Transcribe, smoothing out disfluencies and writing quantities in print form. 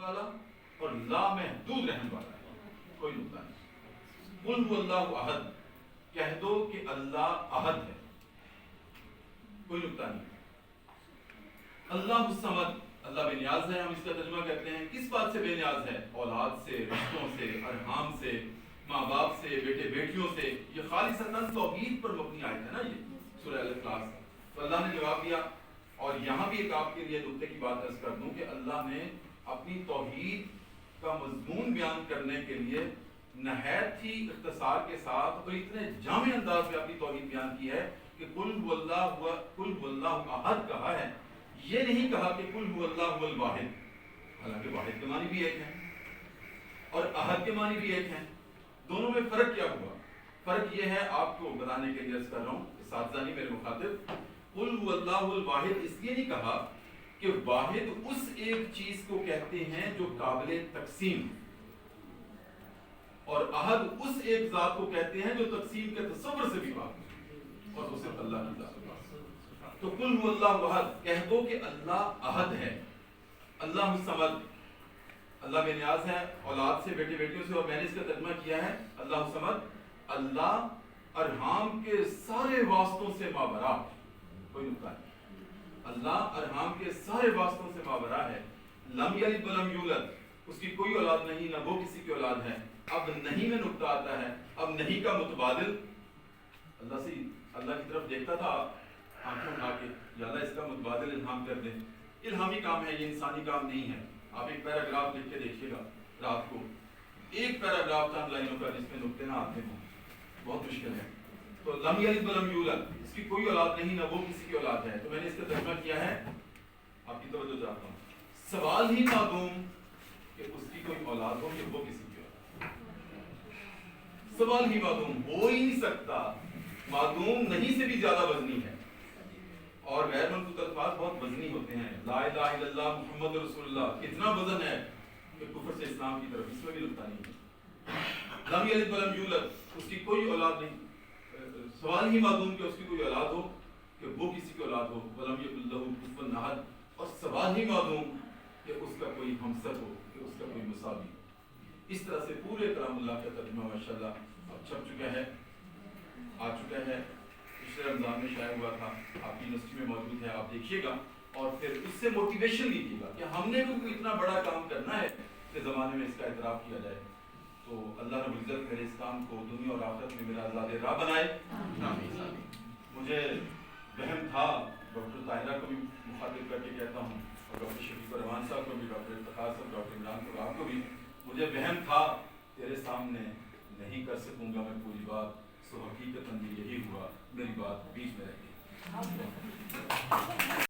والا اور لامحدود رحم والا ہے، کوئی نقطہ نہیں. قل هو اللہ احد، کہہ دو کہ اللہ احد ہے، کوئی نقطہ نہیں. اللہ الصمد، اللہ بے نیاز ہے، ہم اس کا ترجمہ کہتے ہیں کس بات سے بے نیاز ہے؟ اولاد سے، رشتوں سے، ارحام سے، ماں باپ سے، بیٹے بیٹیوں سے. یہ خالصتاً توحید پر مبنی آیت ہے نا یہ سورہ الاخلاص. تو اللہ نے جواب دیا. اور یہاں بھی ایک آپ کے لیے نقطے کی بات عرض کر دوں کہ اللہ نے اپنی توحید کا مضمون بیان کرنے کے لیے نہایت ہی اختصار کے ساتھ اور اتنے جامع انداز میں اپنی توحید بیان کی ہے کہ قل هو اللہ احد کہا ہے. یہ نہیں کہا کہ قل هو اللہ الواحد، حالانکہ واحد کے معنی بھی ایک ہیں اور احد کے معنی بھی ایک ہیں. دونوں میں فرق کیا ہوا؟ فرق یہ ہے، آپ کو بتانے کے لیے عرض کر رہا ہوں، اساتذہ نہیں میرے مخاطب. قل هو اللہ الواحد اس لیے نہیں کہا کہ واحد اس ایک چیز کو کہتے ہیں جو قابل تقسیم، اور احد اس ایک ذات کو کہتے ہیں جو تقسیم کے تصور سے بھی واقف، اور وہ صرف اللہ کی ذات. تو قل هو اللہ احد، کہہ دو کہ اللہ احد ہے. اللہ الصمد، اللہ بے نیاز ہے اولاد سے، بیٹے بیٹیوں سے. اور میں نے اس کا ترجمہ کیا ہے اللہ الصمد، اللہ ارحام کے سارے واسطوں سے مابرا، کوئی نقطہ نہیں. اللہ ارحام کے سارے واسطوں سے مابرا ہے. لم یلد ولم یولد، اس کی کوئی اولاد نہیں، نہ وہ کسی کی اولاد ہے. اب نہیں میں نقطہ آتا ہے، اب نہیں کا متبادل. اللہ سے اللہ کی طرف دیکھتا تھا آنکھوں اٹھا کے، یا اللہ اس کا متبادل الہام کر دیں. الہامی کام ہے یہ، انسانی کام نہیں ہے. آپ ایک پیراگراف لکھ کے دیکھیے گا رات کو، ایک پیراگراف چند لائنوں کا جس میں نقطے نہ آتے ہوں، بہت مشکل ہے. تو لم یلد ولم یولد، اس کی کوئی اولاد نہیں، نہ وہ کسی کی اولاد ہے. تو میں نے اس کا ترجمہ کیا ہے، آپ کی توجہ چاہتا ہوں. سوال ہی معدوم کہ اس کی کوئی اولاد ہو کہ وہ کسی کی اولاد، سوال ہی معدوم، ہو ہی نہیں سکتا. معدوم نہیں سے بھی زیادہ وزنی ہے، اور غیر منقوط الفاظ بہت وزنی ہوتے ہیں. لا الہ الا اللہ محمد رسول اللہ کتنا وزن ہے کہ کفر سے اسلام کی طرف، اس میں بھی لگتا نہیں ہے. لم یلد ولم یولد، اس کی کوئی اولاد نہیں. سوال ہی معدوم کہ اس کی کوئی اولاد ہو کہ وہ کسی کی اولاد ہو. ولم یکن لہ کفوا احد، اور سوال ہی معدوم کہ اس کا کوئی ہمسر ہو، کہ اس کا کوئی مساوی. اس طرح سے پورے کلام اللہ کا ترجمہ ماشاءاللہ اب چھپ چکا ہے، آ چکا ہے. پچھلے رمضان میں شائع ہوا تھا، آپ کی یونیورسٹی میں موجود ہے، آپ دیکھیے گا اور پھر اس سے موٹیویشن لیجیے گا کہ ہم نے بھی کوئی اتنا بڑا کام کرنا ہے کہ زمانے میں اس کا اعتراف کیا جائے. تو اللہ رب العزت میرے اس کام کو دنیا اور آخرت میں میرا آزاد راہ بنائے. مجھے وہم تھا، ڈاکٹر طاہرہ کو بھی مخاطب کر کے کہتا ہوں، اور ڈاکٹر شفیق الرحمان صاحب کو بھی، ڈاکٹر افتخار صاحب، ڈاکٹر عمران کو، آپ کو بھی، مجھے وہم تھا تیرے سامنے نہیں کر سکوں گا میں پوری بات. سو حقیقتاً یہی ہوا، میری بات بیچ میں رہ گئی.